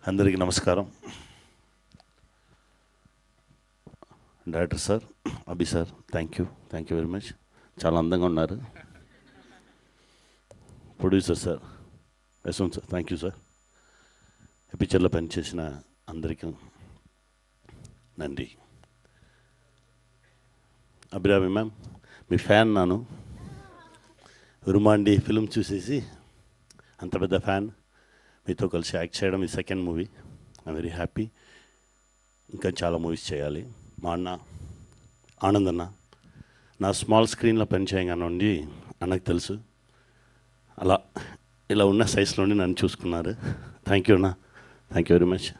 అందరికీ నమస్కారం. Director sir, Abhi sir, thank you very much. చాలా అందంగా ఉన్నారు. Producer sir, Yashwant sir, thank you sir. ఈ పిక్చర్లో పనిచేసిన అందరికీ నండి. అభిరామి మ్యామ్, మీ ఫ్యాన్ నాను. రుమాండి ఫిల్మ్ చూసేసి అంత పెద్ద ఫ్యాన్. మీతో కలిసి యాక్ట్ చేయడం ఈ second movie. I'm very happy. ఇంకా చాలా మూవీస్ చేయాలి. మా అన్న ఆనంద్ అన్న నా స్మాల్ స్క్రీన్లో పనిచేయగానండి అన్నకు తెలుసు. అలా ఇలా ఉన్న సైజులోనే నన్ను చూసుకున్నారు. థ్యాంక్ యూ అన్న, థ్యాంక్ యూ వెరీ మచ్.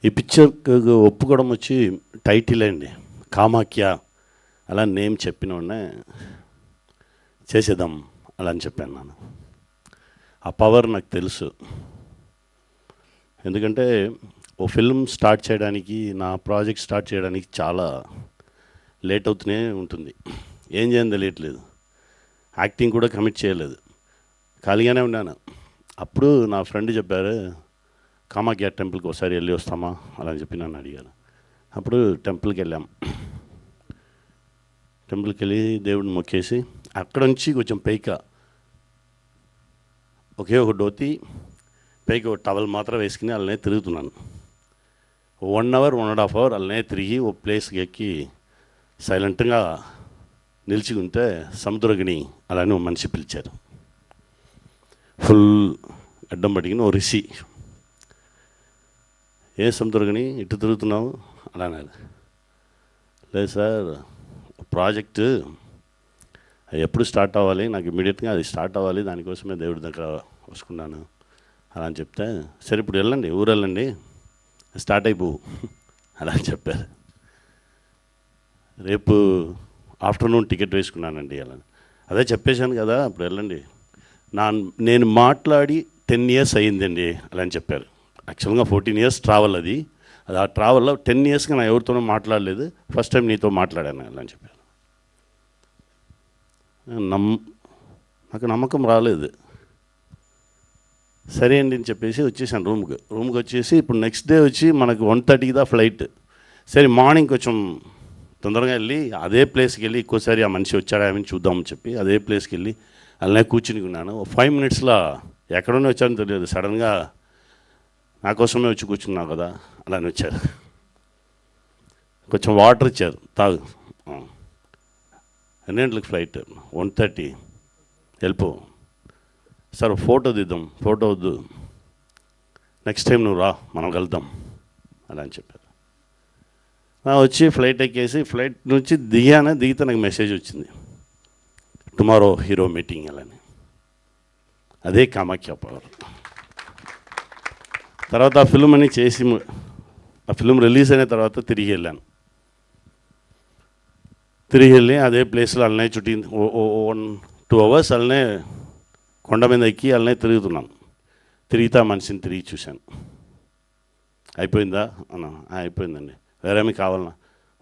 ఈ పిక్చర్కి ఒప్పుకోవడం వచ్చి టైటిల్ అండి, కామాఖ్య. అలా నేమ్ చెప్పిన ఉన్నా చేసేద్దాం అలా అని చెప్పాను. నేను ఆ పవర్ నాకు తెలుసు. ఎందుకంటే ఓ ఫిల్మ్ స్టార్ట్ చేయడానికి, నా ప్రాజెక్ట్ స్టార్ట్ చేయడానికి చాలా లేట్ అవుతూనే ఉంటుంది. ఏం చేయని తెలియట్లేదు. యాక్టింగ్ కూడా కమిట్ చేయలేదు, ఖాళీగానే ఉన్నాను. అప్పుడు నా ఫ్రెండ్ చెప్పారు, కామాఖ్య టెంపుల్కి ఒకసారి వెళ్ళి వస్తామా అలా అని చెప్పి నన్ను అడిగారు. అప్పుడు టెంపుల్కి వెళ్ళాం. టెంపుల్కి వెళ్ళి దేవుడిని మొక్కేసి అక్కడ నుంచి కొంచెం పైక ఒకే ఒక ధోతి, పైకి ఒక టవల్ మాత్రం వేసుకుని అలానే తిరుగుతున్నాను. 1 అవర్ 1.5 అవర్ అలానే తిరిగి ఓ ప్లేస్కి ఎక్కి సైలెంట్గా నిలిచి ఉంటే సముద్రగిని అలానే ఓ మనిషి పిలిచారు. ఫుల్ అడ్డం పడిగిన ఓ రిషి. ఏ సముద్రగిని ఇటు తిరుగుతున్నావు అలా అన్నారు. లేదు సార్, ప్రాజెక్టు ఎప్పుడు స్టార్ట్ అవ్వాలి, నాకు ఇమ్మీడియట్గా అది స్టార్ట్ అవ్వాలి, దానికోసమే దేవుడి దగ్గర వస్తున్నాను అలా అని చెప్తే, సరే ఇప్పుడు వెళ్ళండి, ఊరు వెళ్ళండి, స్టార్ట్ అయిపోవు అలా అని చెప్పారు. రేపు ఆఫ్టర్నూన్ టికెట్ వేసుకున్నానండి అలా. అదే చెప్పేశాను కదా, అప్పుడు వెళ్ళండి. నేను మాట్లాడి 10 years అయ్యిందండి అలా అని చెప్పారు. యాక్చువల్గా 14 years ట్రావెల్ అది. ఆ ట్రావెల్లో 10 yearsగా నా ఎవరితోనూ మాట్లాడలేదు, ఫస్ట్ టైం నీతో మాట్లాడాను అలా అని చెప్పారు. నాకు నమ్మకం రాలేదు. సరే అండి అని చెప్పేసి వచ్చేసాను రూమ్కి వచ్చేసి, ఇప్పుడు నెక్స్ట్ డే వచ్చి మనకు 1:30కి దా ఫ్లైట్. సరే మార్నింగ్ కొంచెం తొందరగా వెళ్ళి అదే ప్లేస్కి వెళ్ళి ఇంకోసారి ఆ మనిషి వచ్చాడా ఏమని చూద్దామని చెప్పి అదే ప్లేస్కి వెళ్ళి అలానే కూర్చుని ఉన్నాను. 5 minutesలో ఎక్కడనే వచ్చానో తెలియదు, సడన్గా నా కోసమే వచ్చి కూర్చున్నావు కదా అలానే వచ్చారు. కొంచెం వాటర్ ఇచ్చారు, తాగు. ఎన్ని గంటలకు ఫ్లైట్? 1:30. వెళ్ళిపో సార్, ఫోటో తీద్దాం. ఫోటో వద్దు, నెక్స్ట్ టైం నువ్వు రా, మనం వెళ్దాం అలా అని చెప్పారు. వచ్చి ఫ్లైట్ ఎక్కేసి ఫ్లైట్ నుంచి దిగితే నాకు మెసేజ్ వచ్చింది, టుమారో హీరో మీటింగ్ అలాని. అదే కామాఖ్య పవర్. తర్వాత ఆ ఫిల్మ్ అని చేసి, ఆ ఫిల్మ్ రిలీజ్ అయిన తర్వాత తిరిగి వెళ్ళాను. తిరిగి వెళ్ళి అదే ప్లేస్లో అలానే చుట్టి 1-2 hours అలానే కొండ మీద ఎక్కి అలానే తిరుగుతున్నాను. తిరిగితే ఆ మనిషిని తిరిగి చూశాను. అయిపోయిందా అన్నా? అయిపోయిందండి. వేరేమీ కావాలన్నా?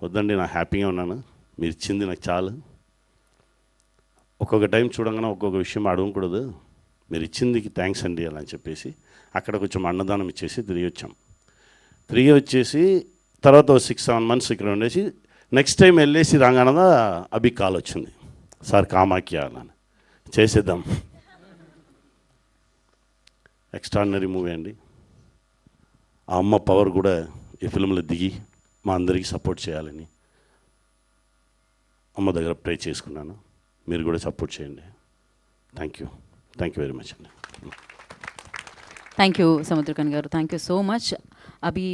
వద్దండి, నాకు హ్యాపీగా ఉన్నాను, మీరు ఇచ్చింది నాకు చాలు. ఒక్కొక్క టైం చూడంగానే ఒక్కొక్క విషయం అడగకూడదు, మీరు ఇచ్చిందికి థ్యాంక్స్ అండి అలా అని చెప్పేసి అక్కడ కొంచెం అన్నదానం ఇచ్చేసి తిరిగి వచ్చేసి తర్వాత 6-7 months ఇక్కడ ఉండేసి నెక్స్ట్ టైం వెళ్ళేసి రాగానే అభి కాల్ వచ్చింది, సార్ కామాఖ్య అని చేసేద్దాం. ఎక్స్ట్రాడినరీ మూవీ అండి. ఆ అమ్మ పవర్ కూడా ఈ ఫిల్మ్లో దిగి మా అందరికీ సపోర్ట్ చేయాలని అమ్మ దగ్గర ప్రే చేసుకున్నాను. మీరు కూడా సపోర్ట్ చేయండి. థ్యాంక్ యూ వెరీ మచ్ అండి. థ్యాంక్ యూ సముద్రకన్ గారు, thank you so much. Abhi